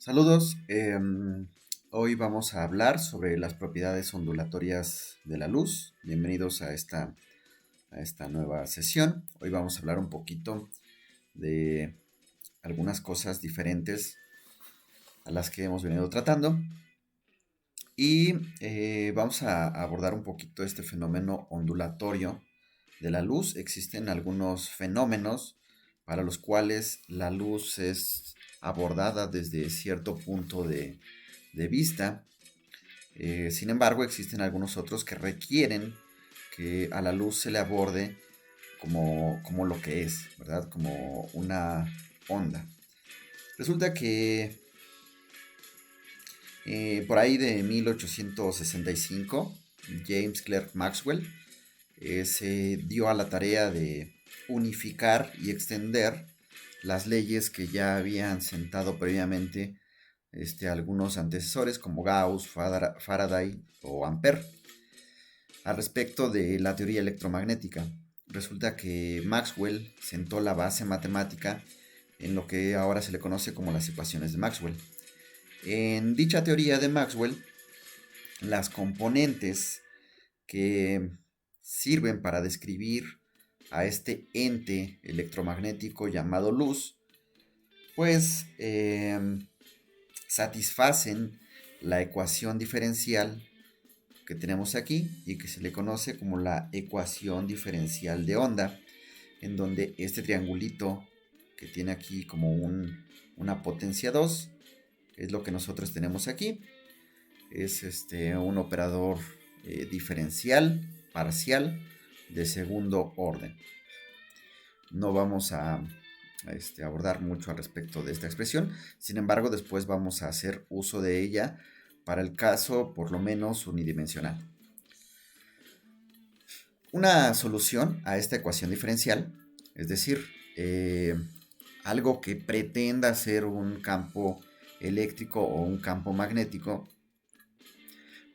Saludos. Hoy vamos a hablar sobre las propiedades ondulatorias de la luz. Bienvenidos a esta nueva sesión. Hoy vamos a hablar un poquito de algunas cosas diferentes a las que hemos venido tratando. Y vamos a abordar un poquito este fenómeno ondulatorio de la luz. Existen algunos fenómenos para los cuales la luz es abordada desde cierto punto de vista. Sin embargo, existen algunos otros que requieren que a la luz se le aborde como lo que es, ¿verdad? Como una onda. Resulta que por ahí de 1865, James Clerk Maxwell se dio a la tarea de unificar y extender las leyes que ya habían sentado previamente algunos antecesores como Gauss, Faraday o Ampère al respecto de la teoría electromagnética. Resulta que Maxwell sentó la base matemática en lo que ahora se le conoce como las ecuaciones de Maxwell. En dicha teoría de Maxwell, las componentes que sirven para describir a este ente electromagnético llamado luz, pues satisfacen la ecuación diferencial que tenemos aquí y que se le conoce como la ecuación diferencial de onda, en donde este triangulito que tiene aquí como una potencia 2 es lo que nosotros tenemos aquí. Es un operador diferencial parcial de segundo orden. No vamos a abordar mucho al respecto de esta expresión. Sin embargo, después vamos a hacer uso de ella para el caso por lo menos unidimensional. Una solución a esta ecuación diferencial, es decir, algo que pretenda ser un campo eléctrico o un campo magnético,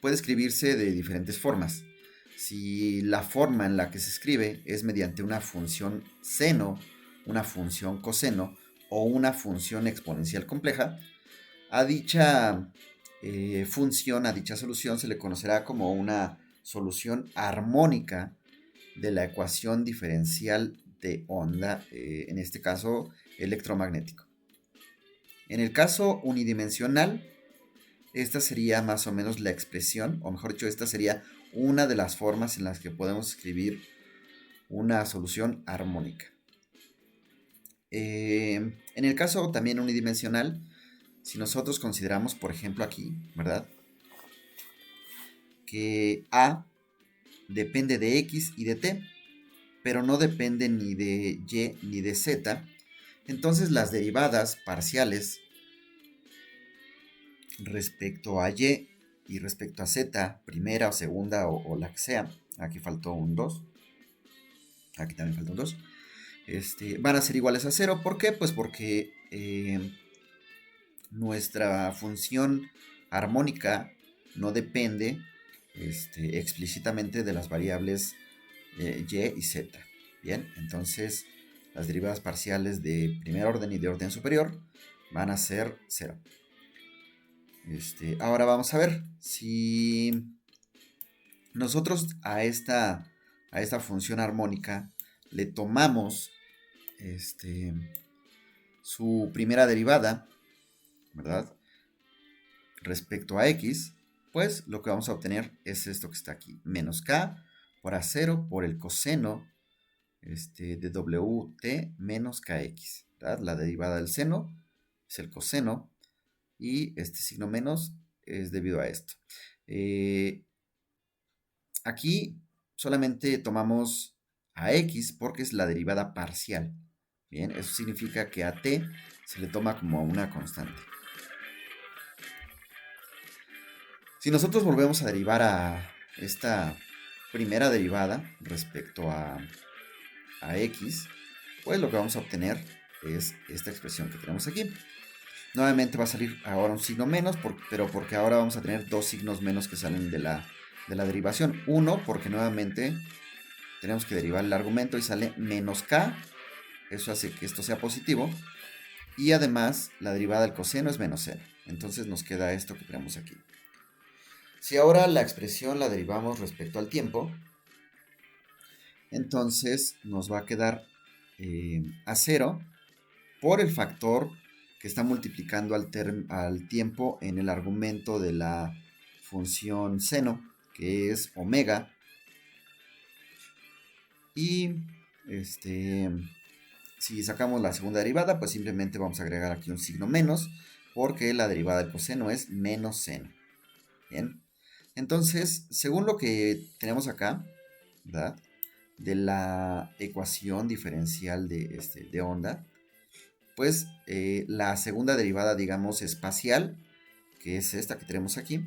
puede escribirse de diferentes formas. Si la forma en la que se escribe es mediante una función seno, una función coseno o una función exponencial compleja, a dicha función, a dicha solución se le conocerá como una solución armónica de la ecuación diferencial de onda, en este caso electromagnético. En el caso unidimensional, esta sería más o menos la expresión, o mejor dicho, esta sería una de las formas en las que podemos escribir una solución armónica. En el caso también unidimensional, si nosotros consideramos, por ejemplo, aquí, ¿verdad? Que A depende de X y de T, pero no depende ni de Y ni de Z, entonces las derivadas parciales respecto a y respecto a Z, primera o segunda o la que sea, aquí faltó un 2, aquí también falta un 2, van a ser iguales a 0. ¿Por qué? Pues porque nuestra función armónica no depende explícitamente de las variables y y z. Bien, entonces las derivadas parciales de primer orden y de orden superior van a ser 0. Ahora vamos a ver si nosotros a esta función armónica le tomamos su primera derivada, ¿verdad? Respecto a x, pues lo que vamos a obtener es esto que está aquí, menos k por a0 por el coseno de wt menos kx, ¿verdad? La derivada del seno es el coseno y este signo menos es debido a esto. Aquí solamente tomamos a x porque es la derivada parcial. Bien, eso significa que a t se le toma como una constante. Si nosotros volvemos a derivar a esta primera derivada respecto a x, pues lo que vamos a obtener es esta expresión que tenemos aquí. Nuevamente va a salir ahora un signo menos, pero porque ahora vamos a tener dos signos menos que salen de la derivación. Uno, porque nuevamente tenemos que derivar el argumento y sale menos k, eso hace que esto sea positivo, y además la derivada del coseno es menos 0. Entonces nos queda esto que tenemos aquí. Si ahora la expresión la derivamos respecto al tiempo, entonces nos va a quedar a 0 por el factor que está multiplicando al tiempo en el argumento de la función seno, que es omega. Y si sacamos la segunda derivada, pues simplemente vamos a agregar aquí un signo menos, porque la derivada del coseno es menos seno. Bien. Entonces, según lo que tenemos acá, ¿verdad? De la ecuación diferencial de onda, pues la segunda derivada, digamos, espacial, que es esta que tenemos aquí.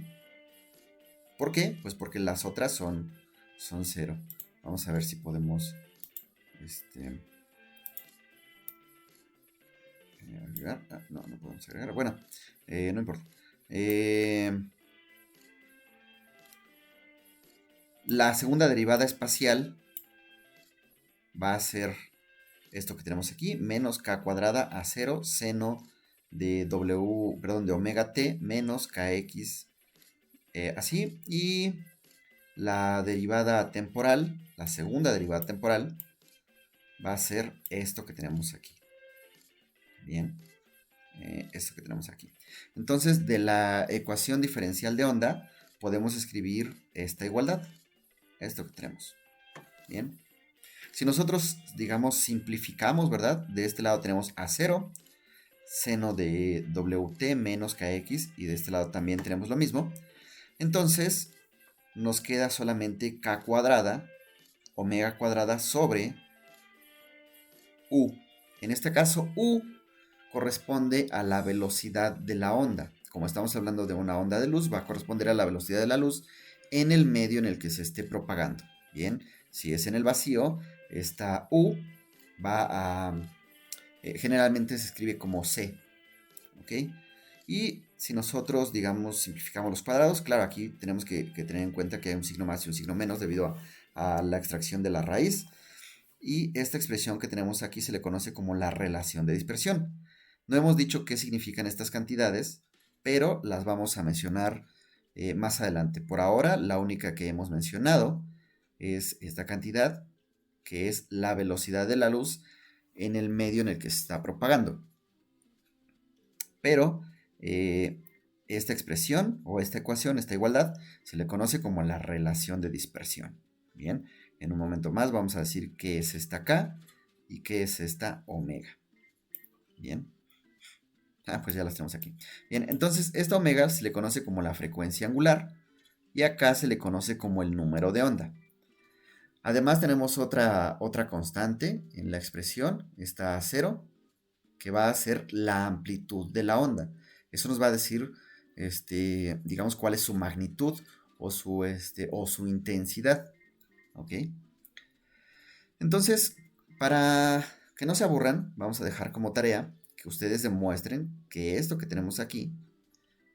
¿Por qué? Pues porque las otras son 0. Vamos a ver si podemos agregar. No podemos agregar. Bueno, no importa. La segunda derivada espacial va a ser esto que tenemos aquí, menos k cuadrada a 0 seno de de omega t menos kx, así. Y la derivada temporal, la segunda derivada temporal, va a ser esto que tenemos aquí. Bien, esto que tenemos aquí. Entonces, de la ecuación diferencial de onda, podemos escribir esta igualdad, esto que tenemos. Bien. Si nosotros, digamos, simplificamos, ¿verdad? De este lado tenemos a 0, seno de wt menos kx, y de este lado también tenemos lo mismo. Entonces, nos queda solamente k cuadrada, omega cuadrada sobre u. En este caso, u corresponde a la velocidad de la onda. Como estamos hablando de una onda de luz, va a corresponder a la velocidad de la luz en el medio en el que se esté propagando. Bien, si es en el vacío, esta u va a... generalmente se escribe como c. ¿Ok? Y si nosotros, digamos, simplificamos los cuadrados, claro, aquí tenemos que tener en cuenta que hay un signo más y un signo menos debido a la extracción de la raíz. Y esta expresión que tenemos aquí se le conoce como la relación de dispersión. No hemos dicho qué significan estas cantidades, pero las vamos a mencionar más adelante. Por ahora, la única que hemos mencionado es esta cantidad, que es la velocidad de la luz en el medio en el que se está propagando. Pero esta expresión o esta ecuación, esta igualdad, se le conoce como la relación de dispersión. Bien, en un momento más vamos a decir qué es esta K y qué es esta omega. Bien. Pues ya las tenemos aquí. Bien, entonces esta omega se le conoce como la frecuencia angular y acá se le conoce como el número de onda. Además tenemos otra constante en la expresión, esta 0, que va a ser la amplitud de la onda. Eso nos va a decir, digamos, cuál es su magnitud o su intensidad. ¿Ok? Entonces, para que no se aburran, vamos a dejar como tarea que ustedes demuestren que esto que tenemos aquí,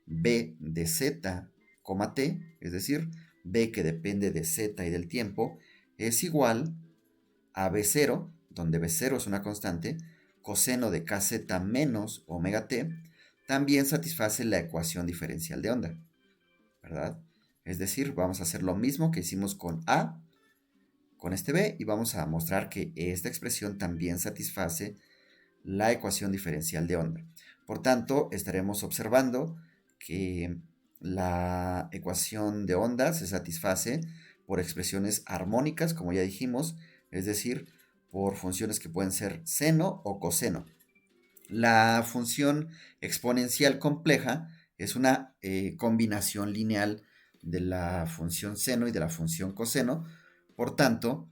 b de z, t, es decir, b que depende de z y del tiempo, es igual a b0, donde b0 es una constante, coseno de kz menos omega t, también satisface la ecuación diferencial de onda, ¿verdad? Es decir, vamos a hacer lo mismo que hicimos con a, con este b, y vamos a mostrar que esta expresión también satisface la ecuación diferencial de onda. Por tanto, estaremos observando que la ecuación de onda se satisface por expresiones armónicas, como ya dijimos, es decir, por funciones que pueden ser seno o coseno. La función exponencial compleja es una combinación lineal de la función seno y de la función coseno. Por tanto,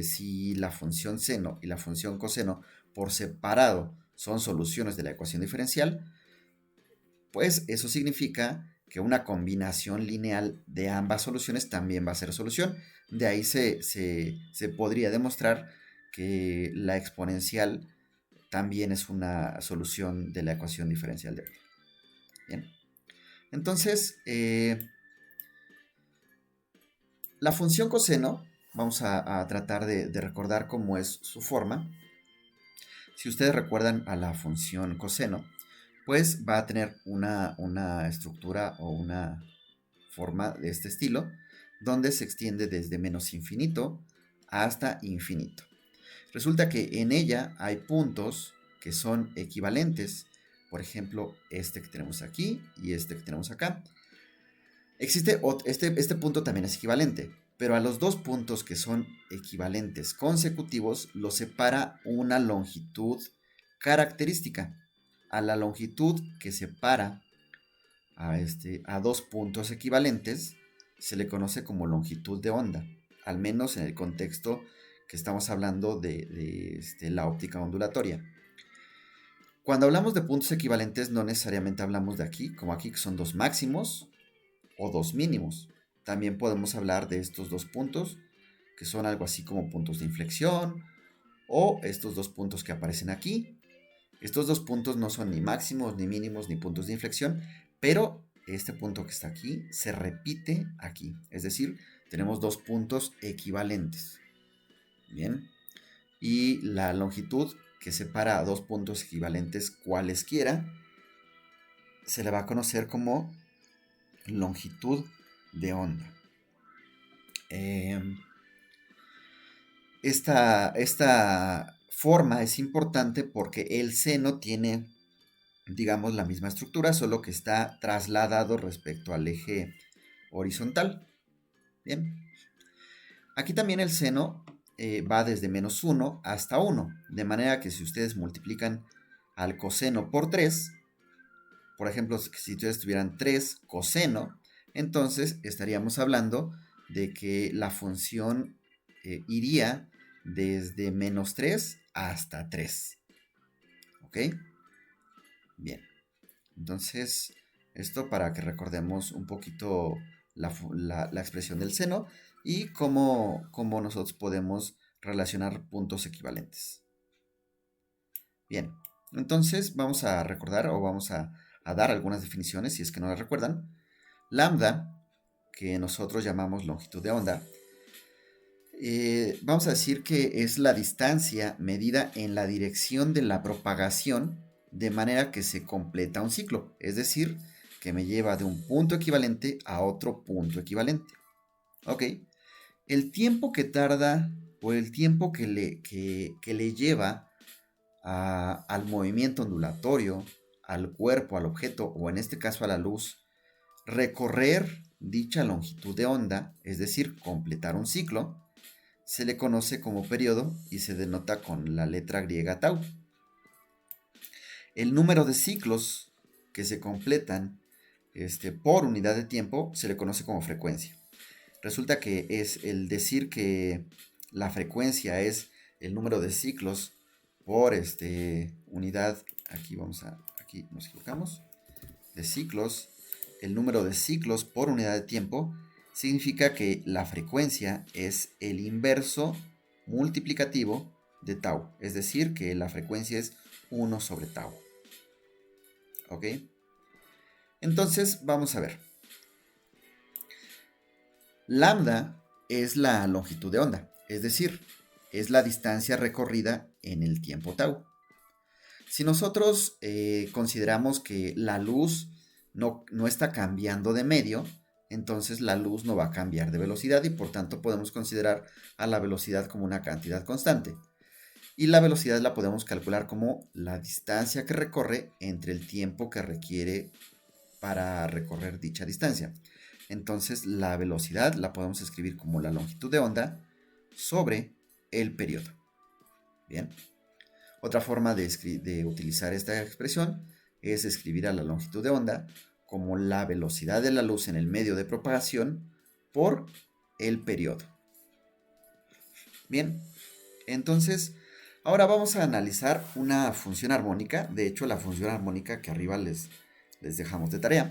si la función seno y la función coseno por separado son soluciones de la ecuación diferencial, pues eso significa que una combinación lineal de ambas soluciones también va a ser solución. De ahí se podría demostrar que la exponencial también es una solución de la ecuación diferencial de onda. Bien. Entonces, la función coseno, vamos a tratar de recordar cómo es su forma. Si ustedes recuerdan a la función coseno, pues va a tener una estructura o una forma de este estilo, donde se extiende desde menos infinito hasta infinito. Resulta que en ella hay puntos que son equivalentes. Por ejemplo, este que tenemos aquí y este que tenemos acá. Este punto también es equivalente, pero a los dos puntos que son equivalentes consecutivos los separa una longitud característica. A la longitud que separa a dos puntos equivalentes se le conoce como longitud de onda, al menos en el contexto que estamos hablando de la óptica ondulatoria. Cuando hablamos de puntos equivalentes no necesariamente hablamos de aquí, como aquí que son dos máximos o dos mínimos. También podemos hablar de estos dos puntos, que son algo así como puntos de inflexión, o estos dos puntos que aparecen aquí. Estos dos puntos no son ni máximos, ni mínimos, ni puntos de inflexión, pero este punto que está aquí se repite aquí. Es decir, tenemos dos puntos equivalentes. Bien. Y la longitud que separa a dos puntos equivalentes cualesquiera se le va a conocer como longitud de onda. Esta forma es importante porque el seno tiene, digamos, la misma estructura, solo que está trasladado respecto al eje horizontal. Bien. Aquí también el seno va desde menos 1 hasta 1, de manera que si ustedes multiplican al coseno por 3, por ejemplo, si ustedes tuvieran 3 coseno, entonces estaríamos hablando de que la función iría desde menos 3 hasta 3. ¿Ok? Bien. Entonces, esto para que recordemos un poquito la expresión del seno y cómo nosotros podemos relacionar puntos equivalentes. Bien, entonces vamos a recordar o vamos a dar algunas definiciones si es que no las recuerdan. Lambda, que nosotros llamamos longitud de onda, vamos a decir que es la distancia medida en la dirección de la propagación de manera que se completa un ciclo, es decir, que me lleva de un punto equivalente a otro punto equivalente. Ok, el tiempo que tarda o el tiempo que le lleva al movimiento ondulatorio, al cuerpo, al objeto o en este caso a la luz, recorrer dicha longitud de onda, es decir, completar un ciclo, se le conoce como periodo y se denota con la letra griega tau. El número de ciclos que se completan por unidad de tiempo se le conoce como frecuencia. Resulta que es el decir que la frecuencia es el número de ciclos por unidad, aquí nos equivocamos, de ciclos, el número de ciclos por unidad de tiempo, significa que la frecuencia es el inverso multiplicativo de tau, es decir, que la frecuencia es 1 sobre tau. ¿Ok? Entonces, vamos a ver. Lambda es la longitud de onda, es decir, es la distancia recorrida en el tiempo tau. Si nosotros consideramos que la luz no está cambiando de medio, entonces la luz no va a cambiar de velocidad y por tanto podemos considerar a la velocidad como una cantidad constante. Y la velocidad la podemos calcular como la distancia que recorre entre el tiempo que requiere para recorrer dicha distancia. Entonces la velocidad la podemos escribir como la longitud de onda sobre el periodo. Bien. Otra forma de utilizar esta expresión es escribir a la longitud de onda como la velocidad de la luz en el medio de propagación por el periodo. Bien, entonces ahora vamos a analizar una función armónica. De hecho, la función armónica que arriba les dejamos de tarea.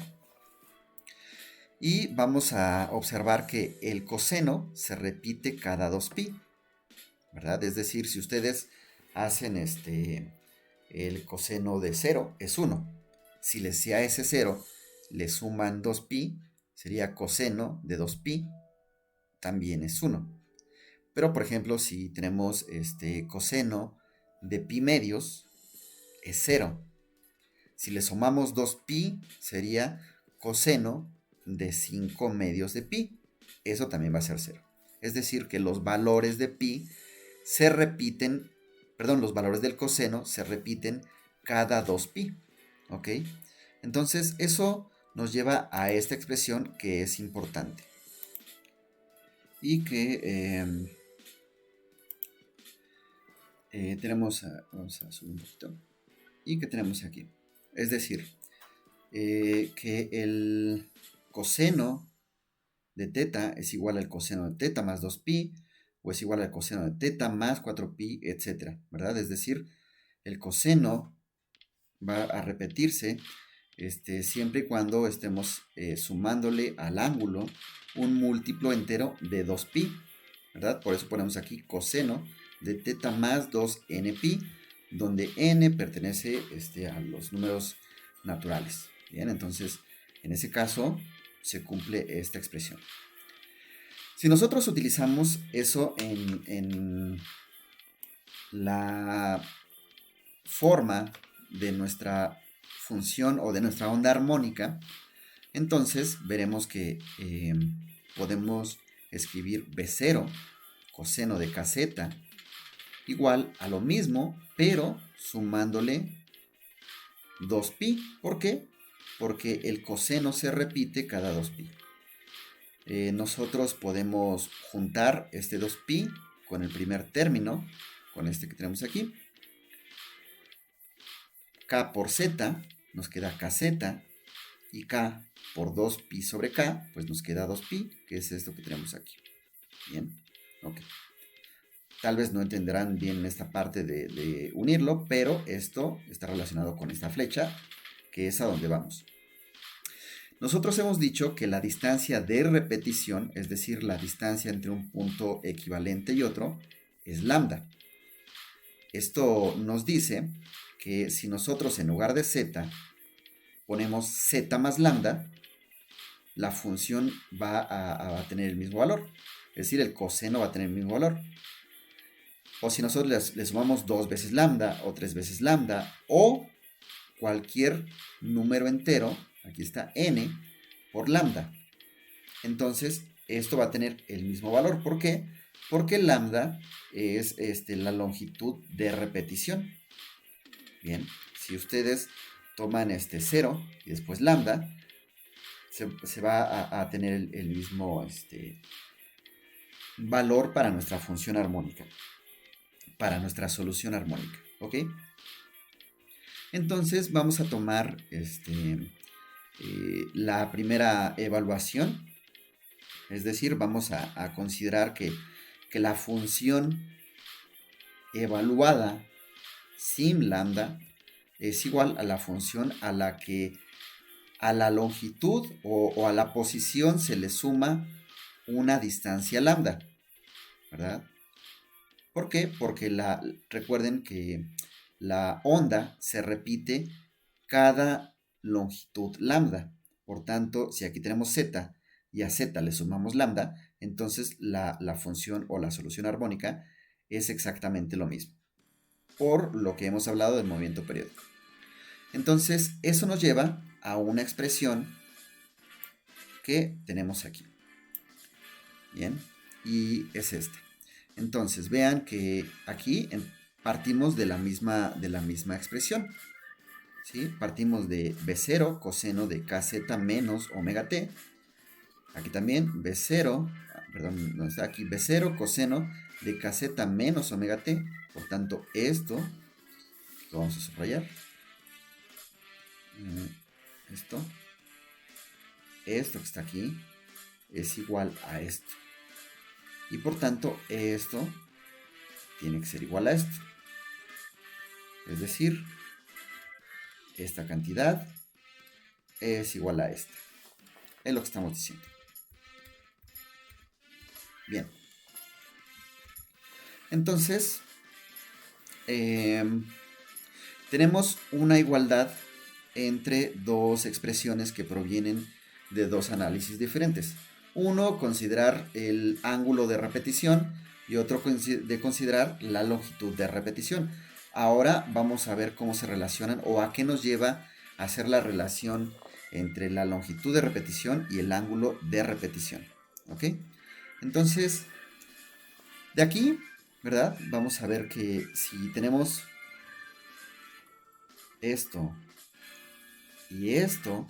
Y vamos a observar que el coseno se repite cada 2pi, ¿verdad? Es decir, si ustedes hacen el coseno de 0 es 1. Si a ese 0 le suman 2pi, sería coseno de 2pi, también es 1. Pero, por ejemplo, si tenemos coseno de pi medios, es 0. Si le sumamos 2pi, sería coseno de 5 medios de pi. Eso también va a ser 0. Es decir, que los valores de pi se repiten, perdón, los valores del coseno se repiten cada 2pi. ¿Ok? Entonces, eso nos lleva a esta expresión que es importante. Y que tenemos, vamos a subir un poquito. Y que tenemos aquí. Es decir, que el coseno de teta es igual al coseno de teta más 2pi, o es igual al coseno de teta más 4pi, etc. ¿Verdad? Es decir, el coseno va a repetirse siempre y cuando estemos sumándole al ángulo un múltiplo entero de 2pi, ¿verdad? Por eso ponemos aquí coseno de teta más 2npi, donde n pertenece a los números naturales. Bien, entonces en ese caso se cumple esta expresión. Si nosotros utilizamos eso en la forma de nuestra función o de nuestra onda armónica, entonces veremos que podemos escribir B0 coseno de kz igual a lo mismo, pero sumándole 2pi. ¿Por qué? Porque el coseno se repite cada 2pi. Nosotros podemos juntar este 2pi con el primer término, con este que tenemos aquí. K por z nos queda kz, y k por 2pi sobre k, pues nos queda 2pi, que es esto que tenemos aquí. Bien, ok. Tal vez no entenderán bien esta parte de unirlo, pero esto está relacionado con esta flecha, que es a donde vamos. Nosotros hemos dicho que la distancia de repetición, es decir, la distancia entre un punto equivalente y otro, es lambda. Esto nos dice que si nosotros en lugar de z ponemos z más lambda, la función va a tener el mismo valor. Es decir, el coseno va a tener el mismo valor. O si nosotros le sumamos 2 veces lambda o 3 veces lambda o cualquier número entero, aquí está n por lambda. Entonces, esto va a tener el mismo valor. ¿Por qué? Porque lambda es la longitud de repetición. Bien, si ustedes toman 0 y después lambda, se va a tener el mismo valor para nuestra función armónica, para nuestra solución armónica. ¿Ok? Entonces vamos a tomar la primera evaluación, es decir, vamos a considerar que la función evaluada sin lambda es igual a la función a la que a la longitud o a la posición se le suma una distancia lambda, ¿verdad? ¿Por qué? Porque recuerden que la onda se repite cada longitud lambda. Por tanto, si aquí tenemos z y a z le sumamos lambda, entonces la función o la solución armónica es exactamente lo mismo, por lo que hemos hablado del movimiento periódico. Entonces, eso nos lleva a una expresión que tenemos aquí. Bien, y es esta. Entonces, vean que aquí partimos de la misma expresión. ¿Sí? Partimos de B0 coseno de kz menos omega t. Aquí también B0, perdón, no está aquí, B0 coseno de kz menos omega t. Por tanto, esto lo vamos a subrayar. Esto que está aquí es igual a esto. Y por tanto, esto tiene que ser igual a esto. Es decir, esta cantidad es igual a esta. Es lo que estamos diciendo. Bien. Entonces, tenemos una igualdad entre dos expresiones que provienen de dos análisis diferentes. Uno, considerar el ángulo de repetición y otro de considerar la longitud de repetición. Ahora vamos a ver cómo se relacionan o a qué nos lleva hacer la relación entre la longitud de repetición y el ángulo de repetición. ¿Ok? Entonces, de aquí, ¿verdad? Vamos a ver que si tenemos esto y esto,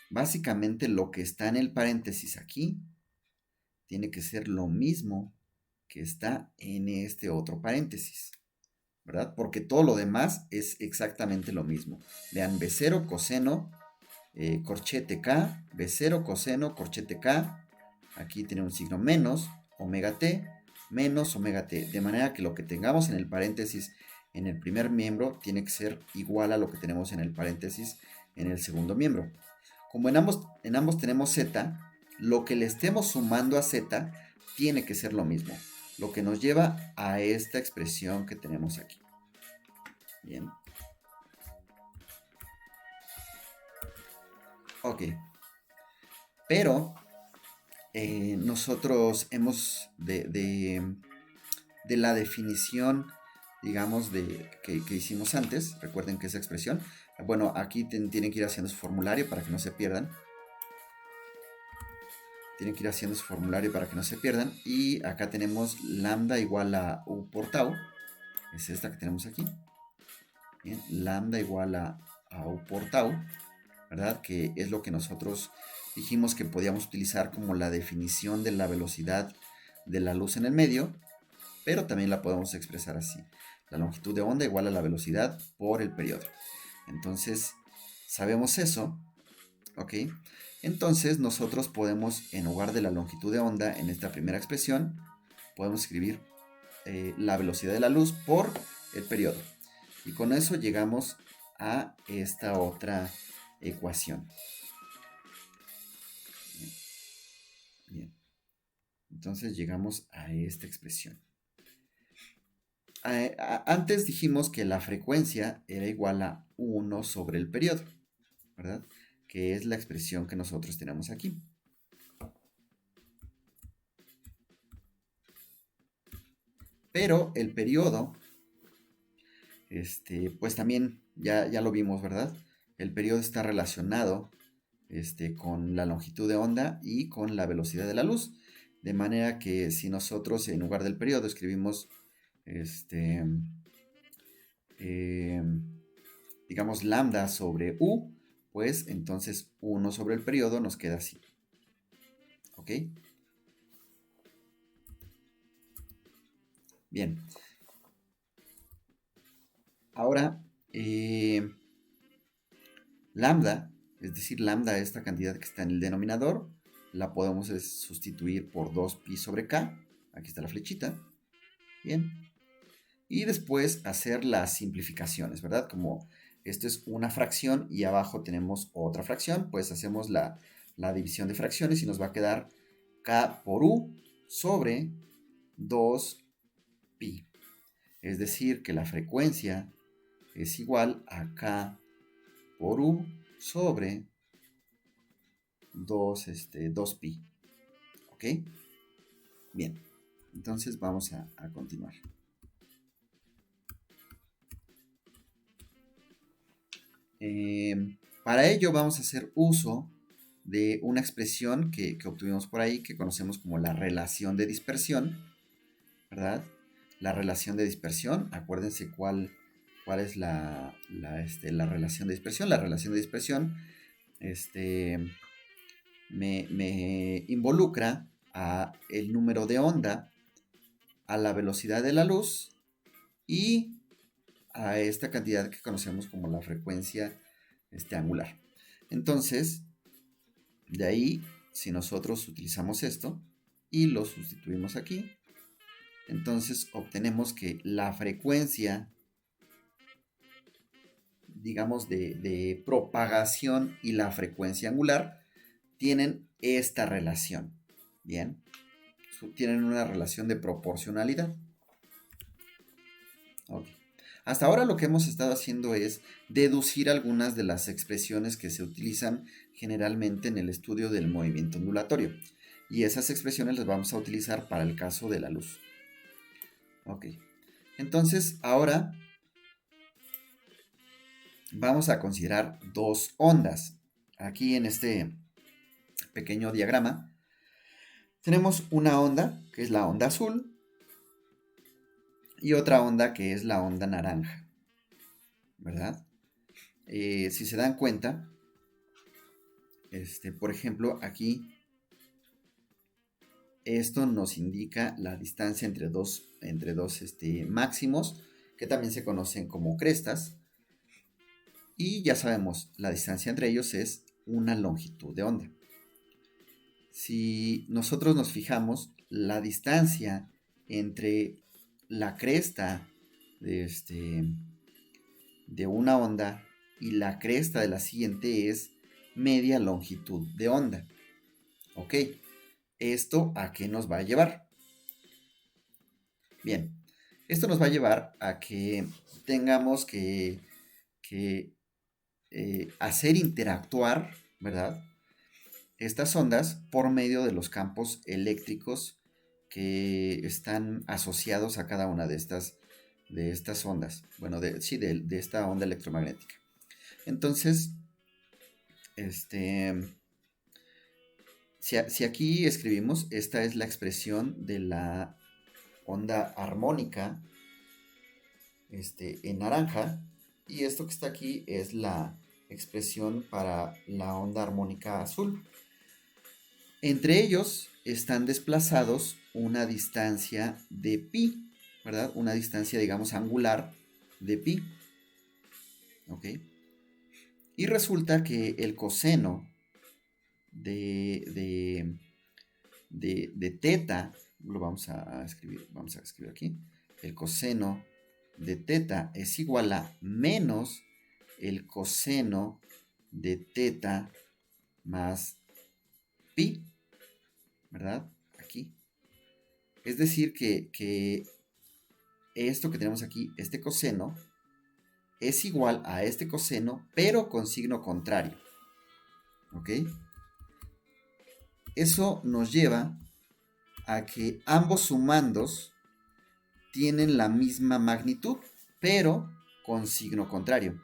básicamente lo que está en el paréntesis aquí tiene que ser lo mismo que está en este otro paréntesis, ¿verdad? Porque todo lo demás es exactamente lo mismo. Vean, B0 coseno, corchete K, B0 coseno, corchete K. Aquí tiene un signo menos, omega T, menos omega T. De manera que lo que tengamos en el paréntesis en el primer miembro tiene que ser igual a lo que tenemos en el paréntesis en el segundo miembro. Como en ambos tenemos Z, lo que le estemos sumando a Z tiene que ser lo mismo. Lo que nos lleva a esta expresión que tenemos aquí. Bien. Ok. Pero nosotros hemos de la definición, digamos, que hicimos antes, recuerden que esa expresión, bueno, aquí tienen que ir haciendo su formulario para que no se pierdan. Tienen que ir haciendo su formulario para que no se pierdan. Y acá tenemos lambda igual a u por tau. Es esta que tenemos aquí. Bien, lambda igual a u por tau, ¿verdad? Que es lo que nosotros dijimos que podíamos utilizar como la definición de la velocidad de la luz en el medio, pero también la podemos expresar así. La longitud de onda igual a la velocidad por el periodo. Entonces, sabemos eso, ¿ok? Entonces, nosotros podemos, en lugar de la longitud de onda en esta primera expresión, podemos escribir la velocidad de la luz por el periodo. Y con eso llegamos a esta otra ecuación. Bien. Entonces llegamos a esta expresión. Antes dijimos que la frecuencia era igual a 1 sobre el periodo, ¿verdad? Que es la expresión que nosotros tenemos aquí. Pero el periodo, pues también ya lo vimos, ¿verdad? El periodo está relacionado con la longitud de onda y con la velocidad de la luz. De manera que si nosotros en lugar del periodo escribimos, digamos, lambda sobre u, pues entonces 1 sobre el periodo nos queda así. ¿Ok? Bien. Ahora, lambda, es decir, lambda, esta cantidad que está en el denominador, la podemos sustituir por 2pi sobre k. Aquí está la flechita. Bien. Y después hacer las simplificaciones, ¿verdad? Como esto es una fracción y abajo tenemos otra fracción, pues hacemos la división de fracciones y nos va a quedar k por u sobre 2pi. Es decir, que la frecuencia es igual a k por u sobre 2pi. ¿Ok? Bien, entonces vamos a continuar. Para ello vamos a hacer uso de una expresión que obtuvimos por ahí, que conocemos como la relación de dispersión, ¿verdad? La relación de dispersión, acuérdense cuál es la relación de dispersión. La relación de dispersión me involucra a el número de onda, a la velocidad de la luz y a esta cantidad que conocemos como la frecuencia angular. Entonces, de ahí, si nosotros utilizamos esto y lo sustituimos aquí, entonces obtenemos que la frecuencia, digamos, de propagación y la frecuencia angular tienen esta relación. Bien, tienen una relación de proporcionalidad. Ok. Hasta ahora lo que hemos estado haciendo es deducir algunas de las expresiones que se utilizan generalmente en el estudio del movimiento ondulatorio. Y esas expresiones las vamos a utilizar para el caso de la luz. Ok. Entonces, ahora vamos a considerar dos ondas. Aquí en este pequeño diagrama tenemos una onda que es la onda azul y otra onda que es la onda naranja, ¿verdad? Si se dan cuenta, por ejemplo, aquí esto nos indica la distancia entre dos máximos, que también se conocen como crestas. Y ya sabemos, la distancia entre ellos es una longitud de onda. Si nosotros nos fijamos, la distancia entre la cresta de una onda y la cresta de la siguiente es media longitud de onda. ¿Ok? ¿Esto a qué nos va a llevar? Bien, esto nos va a llevar a que tengamos que hacer interactuar, ¿verdad?, estas ondas por medio de los campos eléctricos que están asociados a cada una de estas ondas. Bueno, de esta onda electromagnética. Entonces, si aquí escribimos, esta es la expresión de la onda armónica en naranja, y esto que está aquí es la expresión para la onda armónica azul. Entre ellos están desplazados una distancia de pi, ¿verdad? Una distancia, digamos, angular de pi. ¿Ok? Y resulta que el coseno de teta, lo vamos a escribir aquí, el coseno de teta es igual a menos el coseno de teta más pi, ¿verdad? Aquí. Es decir que esto que tenemos aquí, este coseno, es igual a este coseno, pero con signo contrario. ¿Ok? Eso nos lleva a que ambos sumandos tienen la misma magnitud, pero con signo contrario.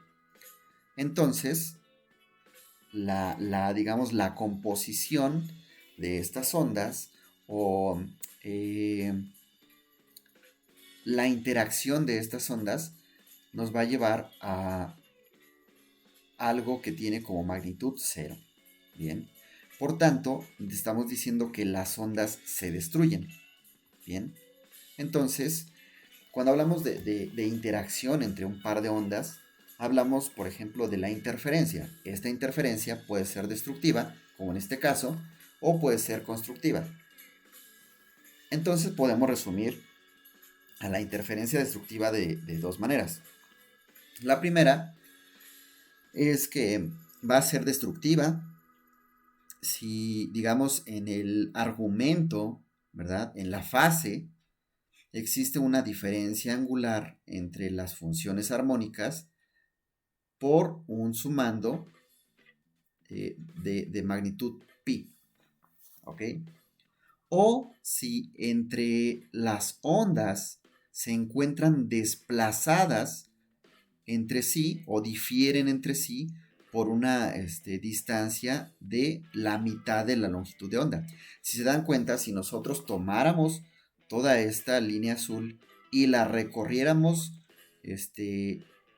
Entonces, digamos, la composición de estas ondas o la interacción de estas ondas nos va a llevar a algo que tiene como magnitud 0. Bien. Por tanto, estamos diciendo que las ondas se destruyen. Bien. Entonces, cuando hablamos de interacción entre un par de ondas, hablamos, por ejemplo, de la interferencia. Esta interferencia puede ser destructiva, como en este caso, o puede ser constructiva. Entonces podemos resumir a la interferencia destructiva de dos maneras. La primera es que va a ser destructiva si, digamos, en el argumento, ¿verdad?, en la fase, existe una diferencia angular entre las funciones armónicas por un sumando de magnitud pi. ¿Ok? O si entre las ondas se encuentran desplazadas entre sí o difieren entre sí por una distancia de la mitad de la longitud de onda. Si se dan cuenta, si nosotros tomáramos toda esta línea azul y la recorriéramos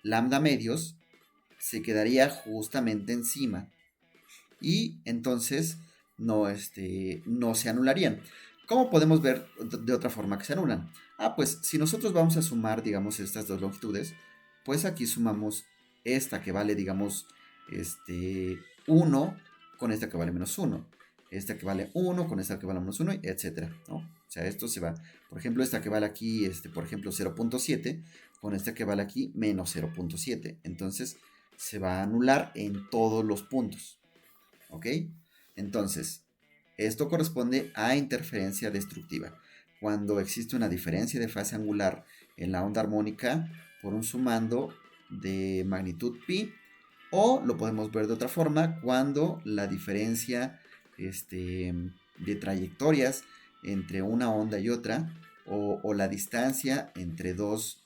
lambda medios, se quedaría justamente encima y entonces no se anularían. ¿Cómo podemos ver de otra forma que se anulan? Pues si nosotros vamos a sumar, digamos, estas dos longitudes, pues aquí sumamos esta que vale, digamos, 1 con esta que vale menos 1. Esta que vale 1 con esta que vale menos 1, etc. ¿no? O sea, esto se va, por ejemplo, esta que vale aquí, por ejemplo, 0.7, con esta que vale aquí, menos 0.7. Entonces, se va a anular en todos los puntos. ¿Ok? Entonces, esto corresponde a interferencia destructiva. Cuando existe una diferencia de fase angular en la onda armónica por un sumando de magnitud pi, o lo podemos ver de otra forma, cuando la diferencia de trayectorias entre una onda y otra, o la distancia entre dos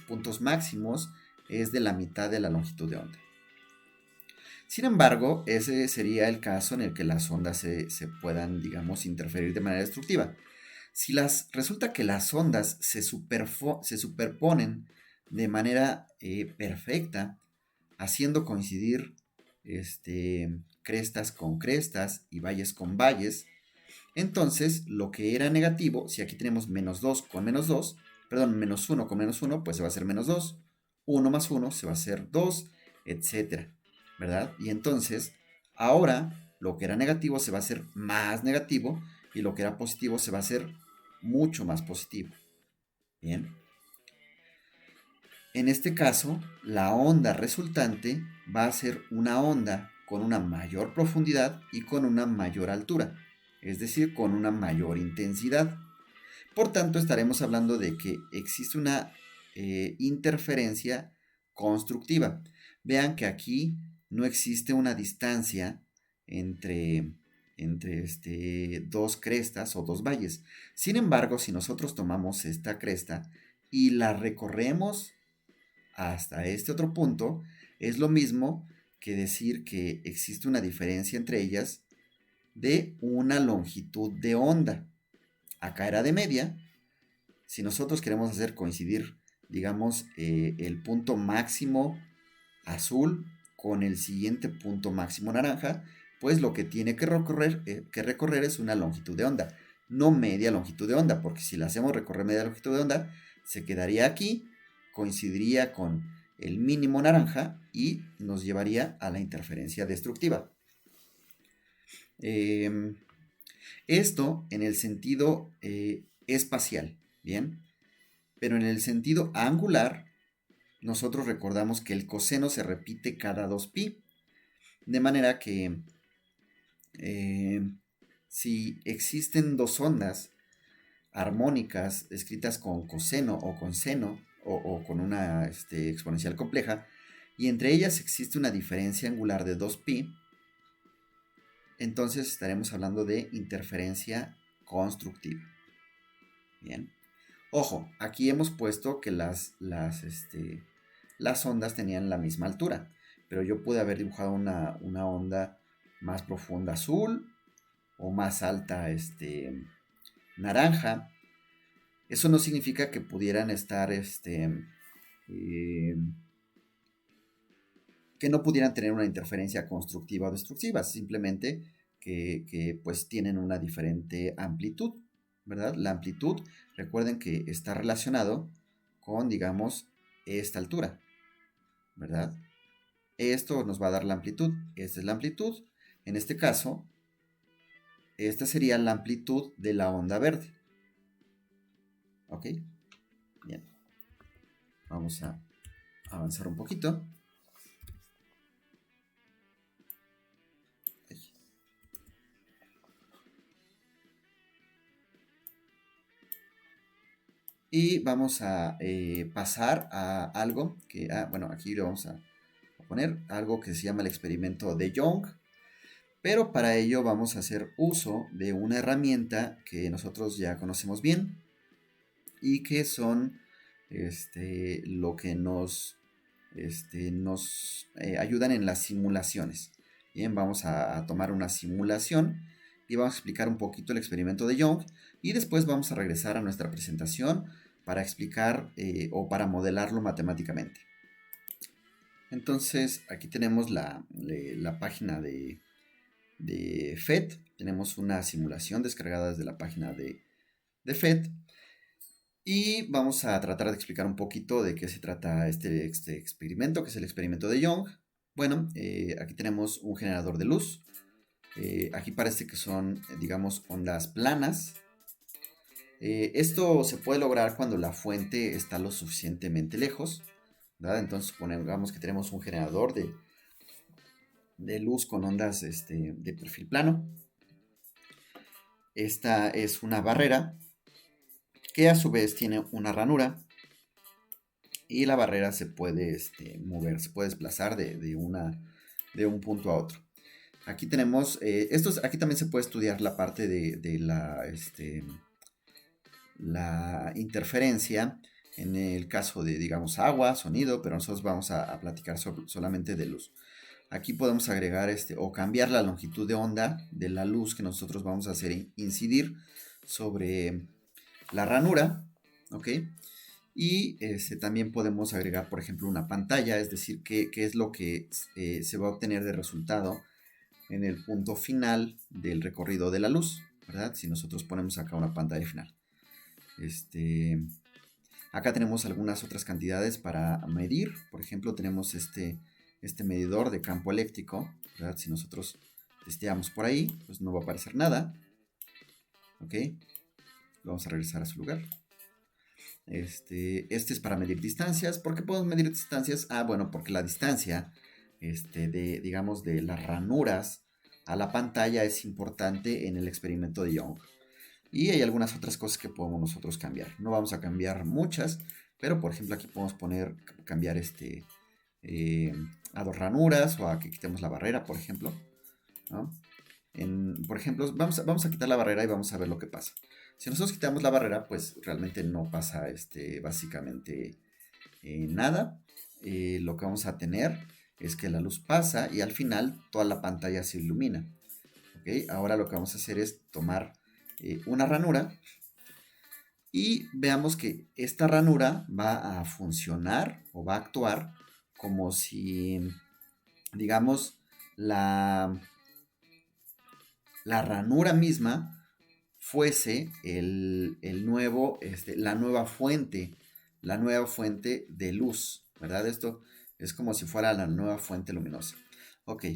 puntos máximos es de la mitad de la longitud de onda. Sin embargo, ese sería el caso en el que las ondas se puedan, digamos, interferir de manera destructiva. Si resulta que las ondas se superponen de manera perfecta, haciendo coincidir crestas con crestas y valles con valles, entonces lo que era negativo, si aquí tenemos menos 2 con menos 2, perdón, menos 1 con menos 1, pues se va a hacer menos 2, 1 más 1 se va a hacer 2, etcétera, ¿verdad? Y entonces, ahora lo que era negativo se va a hacer más negativo y lo que era positivo se va a hacer mucho más positivo. Bien. En este caso, la onda resultante va a ser una onda con una mayor profundidad y con una mayor altura, es decir, con una mayor intensidad. Por tanto, estaremos hablando de que existe una interferencia constructiva. Vean que aquí no existe una distancia entre, dos crestas o dos valles. Sin embargo, si nosotros tomamos esta cresta y la recorremos hasta este otro punto, es lo mismo que decir que existe una diferencia entre ellas de una longitud de onda. Acá era de media. Si nosotros queremos hacer coincidir, digamos, el punto máximo azul con el siguiente punto máximo naranja, pues lo que tiene que recorrer es una longitud de onda, no media longitud de onda, porque si la hacemos recorrer media longitud de onda, se quedaría aquí, coincidiría con el mínimo naranja y nos llevaría a la interferencia destructiva. Esto en el sentido espacial, ¿bien? Pero en el sentido angular, nosotros recordamos que el coseno se repite cada 2pi, de manera que si existen dos ondas armónicas escritas con coseno o con seno o con una exponencial compleja, y entre ellas existe una diferencia angular de 2pi, entonces estaremos hablando de interferencia constructiva. Bien. Ojo, aquí hemos puesto que las ondas tenían la misma altura, pero yo pude haber dibujado una onda más profunda azul o más alta naranja. Eso no significa que pudieran estar que no pudieran tener una interferencia constructiva o destructiva, simplemente que pues tienen una diferente amplitud, ¿verdad? La amplitud, recuerden que está relacionado con, digamos, esta altura, ¿verdad? Esto nos va a dar la amplitud, esta es la amplitud, en este caso, esta sería la amplitud de la onda verde, ¿ok? Bien, vamos a avanzar un poquito. Y vamos a pasar a algo que, bueno, aquí le vamos a poner algo que se llama el experimento de Young. Pero para ello vamos a hacer uso de una herramienta que nosotros ya conocemos bien y que son lo que nos ayudan en las simulaciones. Bien, vamos a tomar una simulación y vamos a explicar un poquito el experimento de Young y después vamos a regresar a nuestra presentación para explicar o para modelarlo matemáticamente. Entonces aquí tenemos la página de PhET. Tenemos una simulación descargada desde la página de PhET. Y vamos a tratar de explicar un poquito de qué se trata este experimento, que es el experimento de Young. Bueno, aquí tenemos un generador de luz. Aquí parece que son, digamos, ondas planas. Esto se puede lograr cuando la fuente está lo suficientemente lejos, ¿verdad? Entonces supongamos que tenemos un generador de luz con ondas de perfil plano. Esta es una barrera que a su vez tiene una ranura y la barrera se puede mover, se puede desplazar de un punto a otro. Aquí tenemos, aquí también se puede estudiar la parte de la interferencia en el caso de, digamos, agua, sonido, pero nosotros vamos a platicar solamente de luz. Aquí podemos agregar o cambiar la longitud de onda de la luz que nosotros vamos a hacer incidir sobre la ranura, ¿ok? Y también podemos agregar, por ejemplo, una pantalla, es decir, qué es lo que se va a obtener de resultado en el punto final del recorrido de la luz, ¿verdad? Si nosotros ponemos acá una pantalla final. Acá tenemos algunas otras cantidades para medir. Por ejemplo, tenemos este medidor de campo eléctrico, ¿verdad? Si nosotros testeamos por ahí, pues no va a aparecer nada. ¿Ok? Vamos a regresar a su lugar. Este es para medir distancias. ¿Por qué podemos medir distancias? Ah, bueno, porque la distancia digamos, de las ranuras a la pantalla es importante en el experimento de Young. Y hay algunas otras cosas que podemos nosotros cambiar. No vamos a cambiar muchas, pero por ejemplo aquí podemos cambiar a 2 ranuras o a que quitemos la barrera, por ejemplo, ¿no? Por ejemplo, vamos a quitar la barrera y vamos a ver lo que pasa. Si nosotros quitamos la barrera, pues realmente no pasa básicamente nada. Lo que vamos a tener es que la luz pasa y al final toda la pantalla se ilumina. ¿Okay? Ahora lo que vamos a hacer es tomar una ranura y veamos que esta ranura va a funcionar o va a actuar como si, digamos, la ranura misma fuese la nueva fuente de luz, ¿verdad? Esto es como si fuera la nueva fuente luminosa. Ok,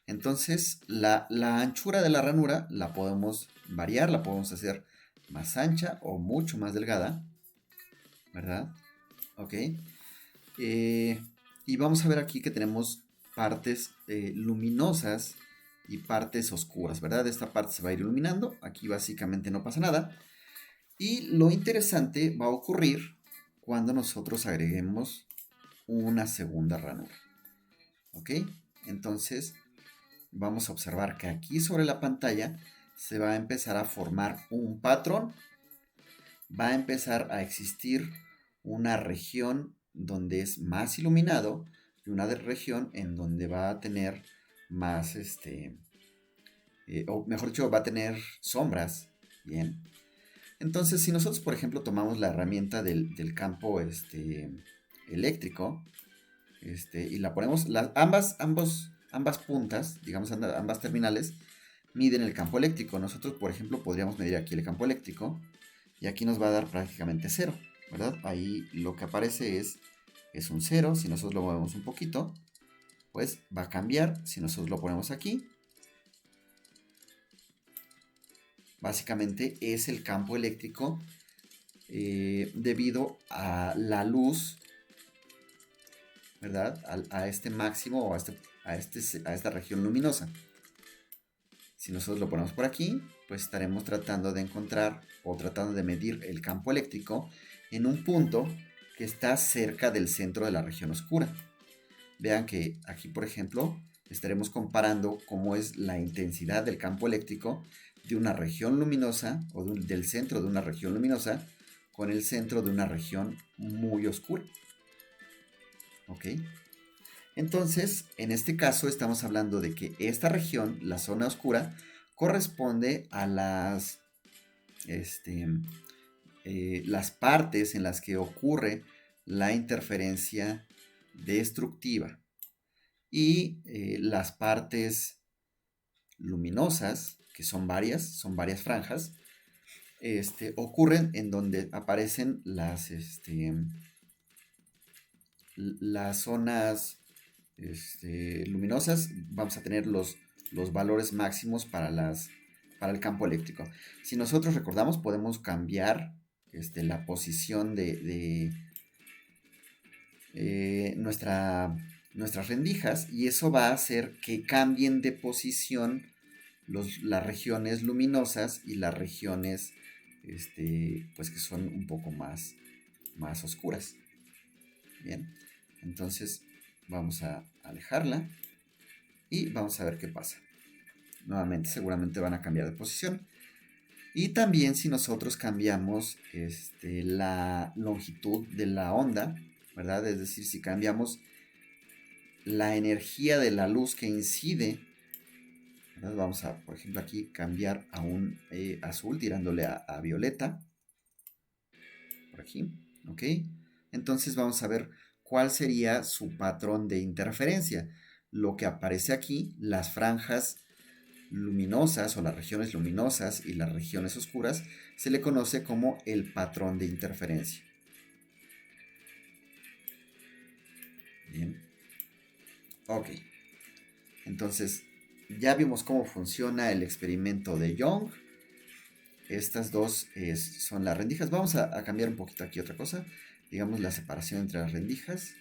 entonces la anchura de la ranura la podemos variar, la podemos hacer más ancha o mucho más delgada, ¿verdad? Ok. Y vamos a ver aquí que tenemos partes luminosas y partes oscuras, ¿verdad? Esta parte se va a ir iluminando, aquí básicamente no pasa nada. Y lo interesante va a ocurrir cuando nosotros agreguemos una segunda ranura. ¿Ok? Entonces vamos a observar que aquí sobre la pantalla se va a empezar a formar un patrón. Va a empezar a existir una región donde es más iluminado y una región en donde va a tener más, o mejor dicho, va a tener sombras. Bien. Entonces, si nosotros, por ejemplo, tomamos la herramienta del campo eléctrico y la ponemos, ambas puntas, digamos, ambas terminales, miden el campo eléctrico. Nosotros, por ejemplo, podríamos medir aquí el campo eléctrico y aquí nos va a dar prácticamente 0, ¿verdad? Ahí lo que aparece es un 0. Si nosotros lo movemos un poquito, pues va a cambiar. Si nosotros lo ponemos aquí, básicamente es el campo eléctrico debido a la luz, ¿verdad? A este máximo o a esta región luminosa. Si nosotros lo ponemos por aquí, pues estaremos tratando de encontrar o tratando de medir el campo eléctrico en un punto que está cerca del centro de la región oscura. Vean que aquí, por ejemplo, estaremos comparando cómo es la intensidad del campo eléctrico de una región luminosa o del centro de una región luminosa con el centro de una región muy oscura. ¿Ok? Entonces, en este caso estamos hablando de que esta región, la zona oscura, corresponde a las partes en las que ocurre la interferencia destructiva y las partes luminosas, que son varias franjas, ocurren en donde aparecen las zonas luminosas. Vamos a tener los valores máximos para el campo eléctrico. Si nosotros recordamos, podemos cambiar la posición de nuestras rendijas y eso va a hacer que cambien de posición las regiones luminosas y las regiones pues que son un poco más oscuras. Bien, entonces vamos a alejarla y vamos a ver qué pasa. Nuevamente seguramente van a cambiar de posición Y también si nosotros cambiamos la longitud de la onda, ¿verdad? Es decir, si cambiamos la energía de la luz que incide, ¿verdad? Vamos a, por ejemplo, aquí cambiar a un azul tirándole a violeta, por aquí, ¿ok? Entonces vamos a ver cuál sería su patrón de interferencia. Lo que aparece aquí, las franjas luminosas o las regiones luminosas y las regiones oscuras, se le conoce como el patrón de interferencia. Bien. Ok. Entonces, ya vimos cómo funciona el experimento de Young. Estas dos son las rendijas. Vamos a cambiar un poquito aquí otra cosa. Digamos la separación entre las rendijas.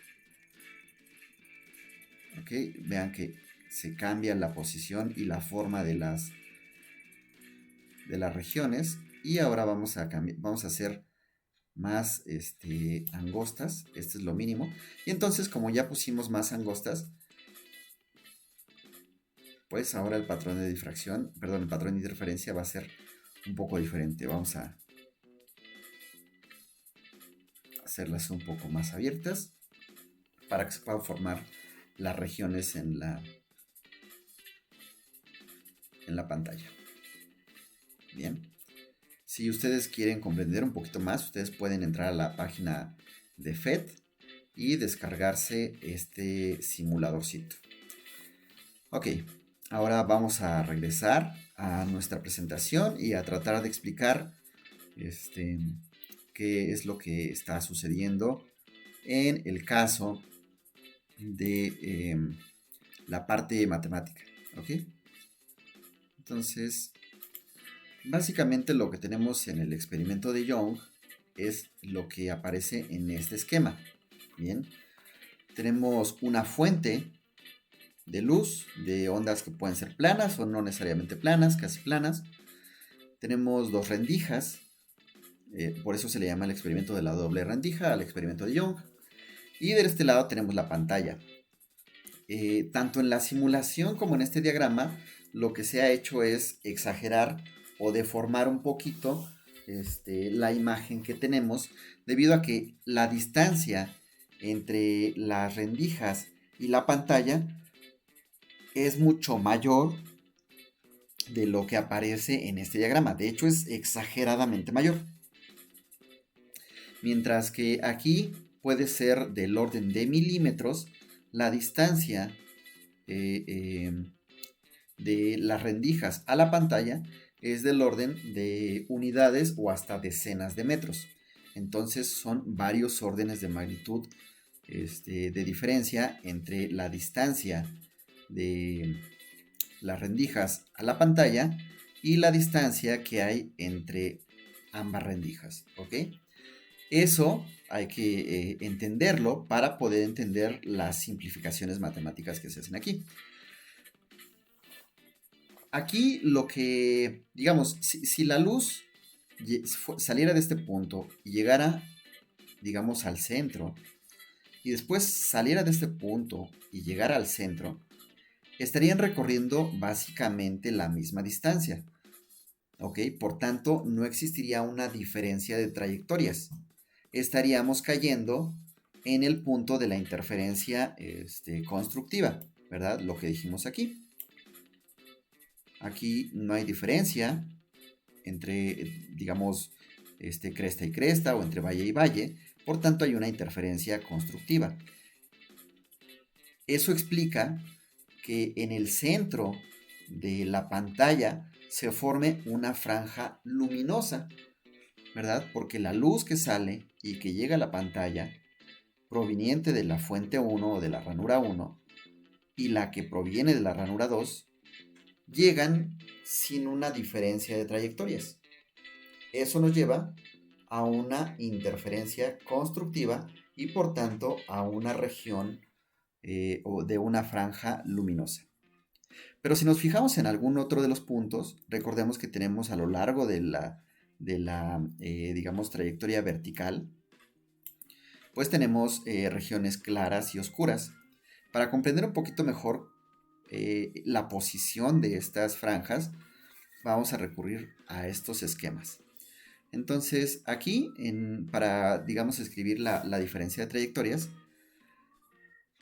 Ok, vean que se cambia la posición y la forma de las regiones. Y ahora vamos a hacer más angostas. Este es lo mínimo. Y entonces, como ya pusimos más angostas, pues ahora el patrón de difracción, perdón, el patrón de interferencia va a ser un poco diferente. Vamos a hacerlas un poco más abiertas para que se puedan formar las regiones en la pantalla. Bien. Si ustedes quieren comprender un poquito más, ustedes pueden entrar a la página de FET y descargarse este simuladorcito. Ok, ahora vamos a regresar a nuestra presentación y a tratar de explicar qué es lo que está sucediendo en el caso de la parte matemática. ¿Ok? Entonces, básicamente lo que tenemos en el experimento de Young es lo que aparece en este esquema. Bien, tenemos una fuente de luz de ondas que pueden ser planas o no necesariamente planas, casi planas. Tenemos dos rendijas, por eso se le llama el experimento de la doble rendija al experimento de Young. Y de este lado tenemos la pantalla. Tanto en la simulación como en este diagrama, lo que se ha hecho es exagerar o deformar un poquito la imagen que tenemos, debido a que la distancia entre las rendijas y la pantalla es mucho mayor de lo que aparece en este diagrama. De hecho, es exageradamente mayor. Mientras que aquí puede ser del orden de milímetros la distancia de las rendijas a la pantalla es del orden de unidades o hasta decenas de metros. Entonces son varios órdenes de magnitud de diferencia entre la distancia de las rendijas a la pantalla y la distancia que hay entre ambas rendijas. ¿Ok? Eso hay que entenderlo para poder entender las simplificaciones matemáticas que se hacen aquí. Aquí lo que, digamos, si la luz saliera de este punto y llegara, digamos, al centro, y después saliera de este punto y llegara al centro, estarían recorriendo básicamente la misma distancia. ¿Ok? Por tanto, no existiría una diferencia de trayectorias. Estaríamos cayendo en el punto de la interferencia constructiva, ¿verdad? Lo que dijimos aquí. Aquí no hay diferencia entre, digamos, cresta y cresta o entre valle y valle. Por tanto, hay una interferencia constructiva. Eso explica que en el centro de la pantalla se forme una franja luminosa, ¿verdad? Porque la luz que sale y que llega a la pantalla, proveniente de la fuente 1 o de la ranura 1, y la que proviene de la ranura 2, llegan sin una diferencia de trayectorias. Eso nos lleva a una interferencia constructiva y por tanto a una región o de una franja luminosa. Pero si nos fijamos en algún otro de los puntos, recordemos que tenemos a lo largo de la digamos, trayectoria vertical, pues tenemos regiones claras y oscuras. Para comprender un poquito mejor la posición de estas franjas, vamos a recurrir a estos esquemas. Entonces, aquí, para, digamos, escribir la diferencia de trayectorias,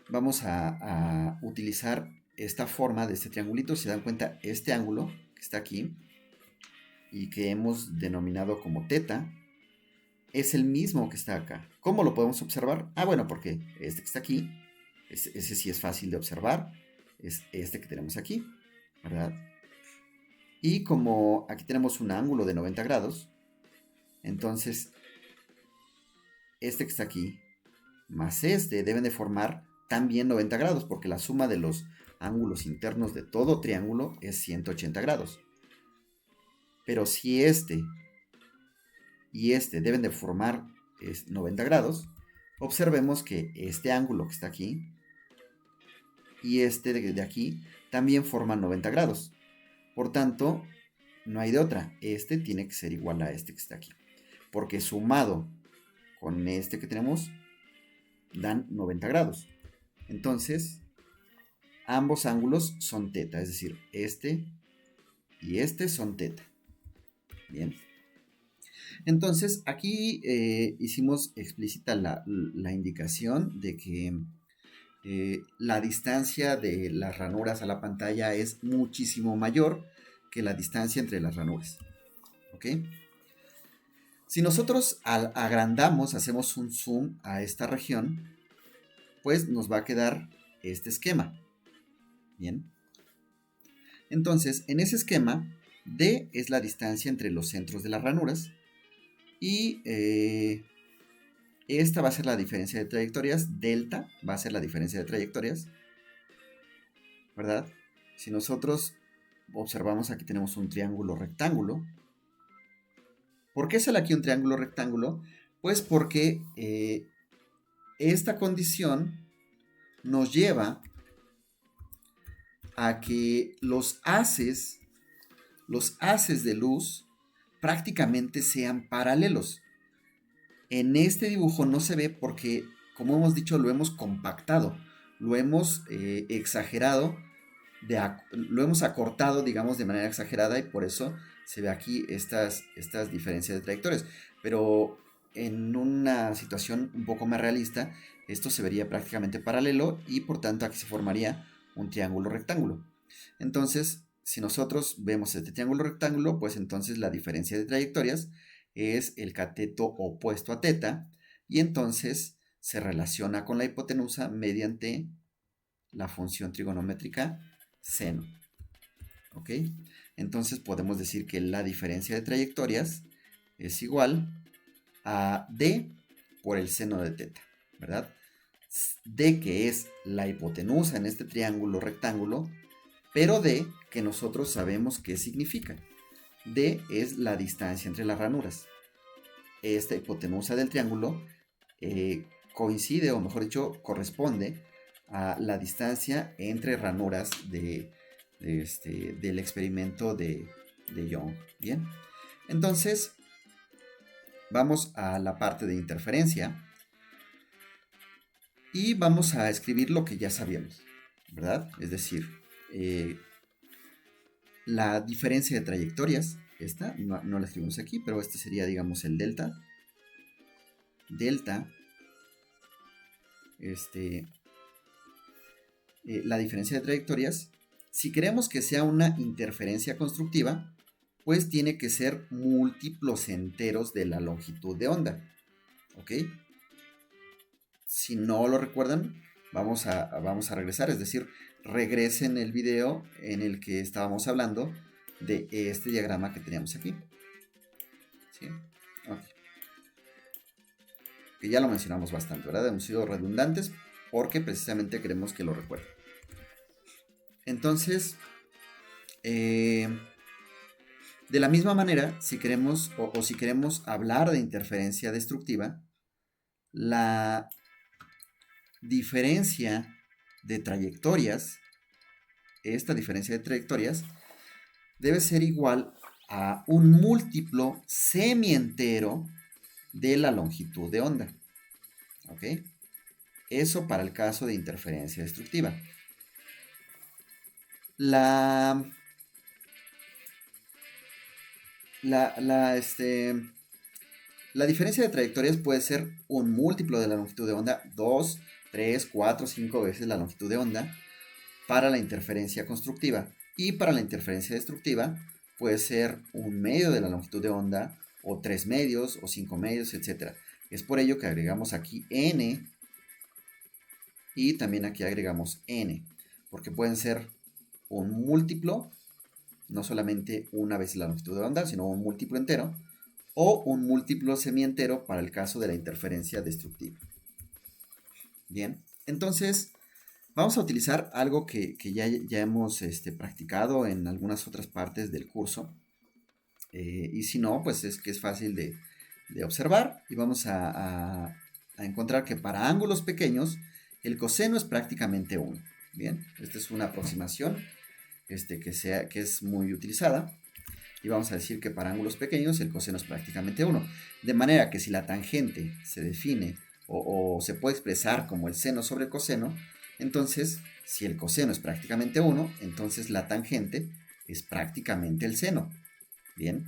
vamos a utilizar esta forma de este triangulito. Si se dan cuenta, este ángulo que está aquí y que hemos denominado como teta, es el mismo que está acá. ¿Cómo lo podemos observar? Ah, bueno, porque este que está aquí, ese sí es fácil de observar, es este que tenemos aquí, ¿verdad? Y como aquí tenemos un ángulo de 90 grados, entonces este que está aquí más este deben de formar también 90 grados, porque la suma de los ángulos internos de todo triángulo es 180 grados. Pero si este y este deben de formar 90 grados, observemos que este ángulo que está aquí y este de aquí también forman 90 grados. Por tanto, no hay de otra. Este tiene que ser igual a este que está aquí. Porque sumado con este que tenemos, dan 90 grados. Entonces, ambos ángulos son teta. Es decir, este y este son teta. Bien. Entonces, aquí hicimos explícita la indicación de que la distancia de las ranuras a la pantalla es muchísimo mayor que la distancia entre las ranuras. ¿Ok? Si nosotros agrandamos, hacemos un zoom a esta región, pues nos va a quedar este esquema. Bien. Entonces, en ese esquema, D es la distancia entre los centros de las ranuras y esta va a ser la diferencia de trayectorias, delta va a ser la diferencia de trayectorias, ¿verdad? Si nosotros observamos, aquí tenemos un triángulo rectángulo. ¿Por qué sale aquí un triángulo rectángulo? Pues porque esta condición nos lleva a que los haces de luz prácticamente sean paralelos. En este dibujo no se ve porque, como hemos dicho, lo hemos compactado, lo hemos exagerado, lo hemos acortado, digamos, de manera exagerada y por eso se ve aquí estas diferencias de trayectorias. Pero en una situación un poco más realista, esto se vería prácticamente paralelo y por tanto aquí se formaría un triángulo rectángulo. Entonces, si nosotros vemos este triángulo rectángulo, pues entonces la diferencia de trayectorias es el cateto opuesto a teta y entonces se relaciona con la hipotenusa mediante la función trigonométrica seno. ¿Ok? Entonces podemos decir que la diferencia de trayectorias es igual a d por el seno de teta, ¿verdad? D que es la hipotenusa en este triángulo rectángulo, pero d que nosotros sabemos qué significa. D es la distancia entre las ranuras. Esta hipotenusa del triángulo coincide, o mejor dicho, corresponde a la distancia entre ranuras del experimento de Young. Bien, entonces vamos a la parte de interferencia y vamos a escribir lo que ya sabíamos, ¿verdad? Es decir, la diferencia de trayectorias, esta no la escribimos aquí, pero este sería, digamos, el delta. Delta, la diferencia de trayectorias. Si queremos que sea una interferencia constructiva, pues tiene que ser múltiplos enteros de la longitud de onda. ¿Ok? Si no lo recuerdan, vamos a regresar, es decir, regresen el video en el que estábamos hablando de este diagrama que teníamos aquí. ¿Sí? Okay. Que ya lo mencionamos bastante, ¿verdad? Hemos sido redundantes porque precisamente queremos que lo recuerden. Entonces, de la misma manera, si queremos si queremos hablar de interferencia destructiva, la diferencia de trayectorias, esta diferencia de trayectorias, debe ser igual a un múltiplo semientero de la longitud de onda. ¿Ok? Eso para el caso de interferencia destructiva. La La, la, la diferencia de trayectorias puede ser un múltiplo de la longitud de onda, 2, 3, 4, 5 veces la longitud de onda para la interferencia constructiva. Y para la interferencia destructiva puede ser un medio de la longitud de onda, o 3 medios, o 5 medios, etc. Es por ello que agregamos aquí n y también aquí agregamos n, porque pueden ser un múltiplo, no solamente una vez la longitud de onda, sino un múltiplo entero, o un múltiplo semientero para el caso de la interferencia destructiva. Bien, entonces vamos a utilizar algo que ya hemos practicado en algunas otras partes del curso, y si no, pues es que es fácil de observar, y vamos a encontrar que para ángulos pequeños el coseno es prácticamente 1. Bien, esta es una aproximación que es muy utilizada. Y vamos a decir que para ángulos pequeños el coseno es prácticamente 1. De manera que si la tangente se define o se puede expresar como el seno sobre el coseno, entonces si el coseno es prácticamente 1, entonces la tangente es prácticamente el seno. Bien.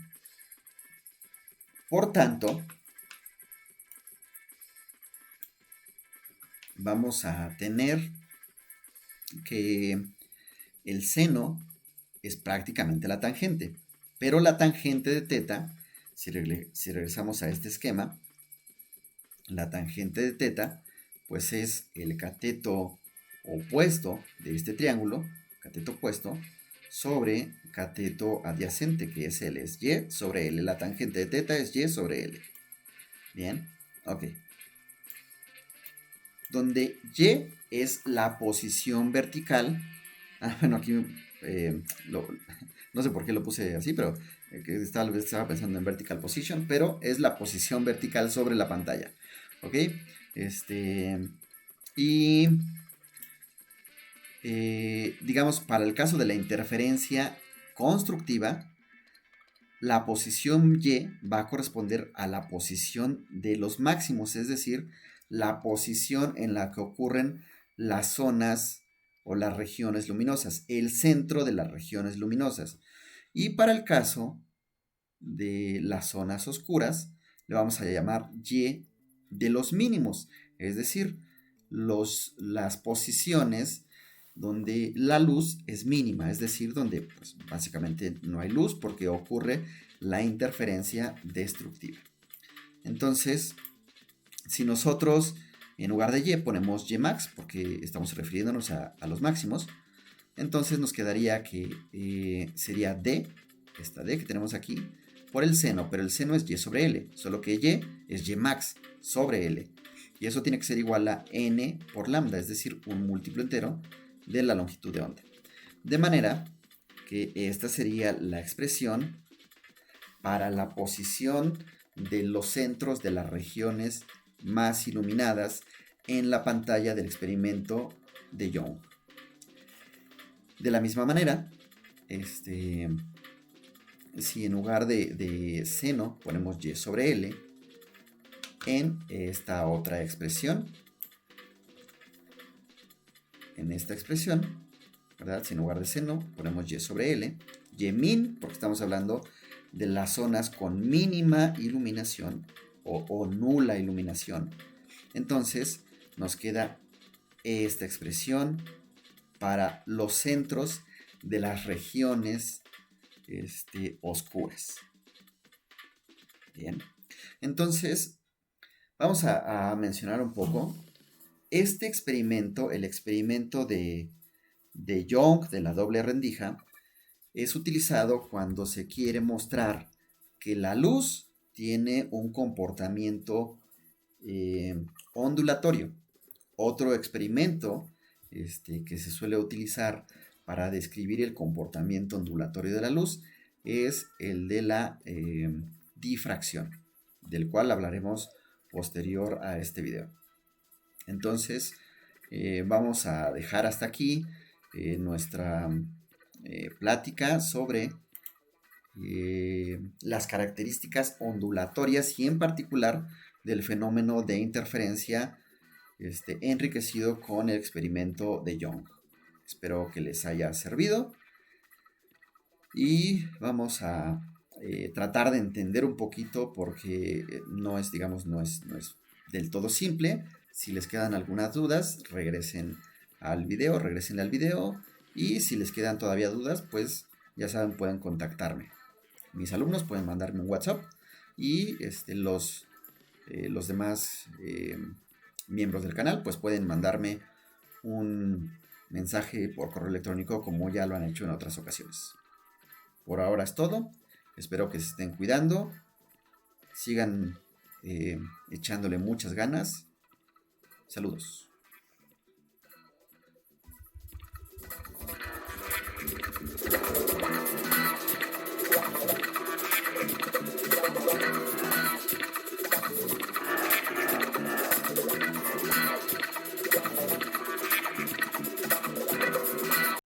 Por tanto, vamos a tener que el seno es prácticamente la tangente. Pero la tangente de teta, si regresamos a este esquema, la tangente de teta, pues es el cateto opuesto de este triángulo, cateto opuesto, sobre cateto adyacente, que es L, es Y sobre L. La tangente de teta es Y sobre L. Bien, ok. Donde Y es la posición vertical. Bueno, aquí no sé por qué lo puse así, pero tal vez estaba pensando en vertical position, pero es la posición vertical sobre la pantalla. ¿Ok? Y digamos, para el caso de la interferencia constructiva, la posición Y va a corresponder a la posición de los máximos, es decir, la posición en la que ocurren las zonas o las regiones luminosas, el centro de las regiones luminosas. Y para el caso de las zonas oscuras, le vamos a llamar Y de los mínimos, es decir, las posiciones donde la luz es mínima, es decir, donde pues, básicamente no hay luz porque ocurre la interferencia destructiva. Entonces, si nosotros en lugar de Y ponemos Y max, porque estamos refiriéndonos a los máximos, entonces nos quedaría que sería D, esta D que tenemos aquí, por el seno, pero el seno es Y sobre L, solo que Y es Y max sobre L. Y eso tiene que ser igual a N por lambda, es decir, un múltiplo entero de la longitud de onda. De manera que esta sería la expresión para la posición de los centros de las regiones más iluminadas en la pantalla del experimento de Young. De la misma manera, si en lugar de seno ponemos Y sobre L en esta otra expresión, en esta expresión, ¿verdad? Si en lugar de seno ponemos Y sobre L, Y min, porque estamos hablando de las zonas con mínima iluminación o nula iluminación, entonces nos queda esta expresión para los centros de las regiones oscuras. Bien, entonces vamos a mencionar un poco este experimento, el experimento de Young, de la doble rendija, es utilizado cuando se quiere mostrar que la luz tiene un comportamiento ondulatorio. Otro experimento que se suele utilizar para describir el comportamiento ondulatorio de la luz es el de la difracción, del cual hablaremos posterior a este video. Entonces, vamos a dejar hasta aquí nuestra plática sobre las características ondulatorias y en particular del fenómeno de interferencia enriquecido con el experimento de Young. Espero que les haya servido y vamos a tratar de entender un poquito porque no es, digamos, no es del todo simple. Si les quedan algunas dudas, regresen al video y si les quedan todavía dudas, pues ya saben, pueden contactarme. Mis alumnos pueden mandarme un WhatsApp y los demás miembros del canal pues pueden mandarme un mensaje por correo electrónico como ya lo han hecho en otras ocasiones. Por ahora es todo. Espero que se estén cuidando. Sigan echándole muchas ganas. Saludos.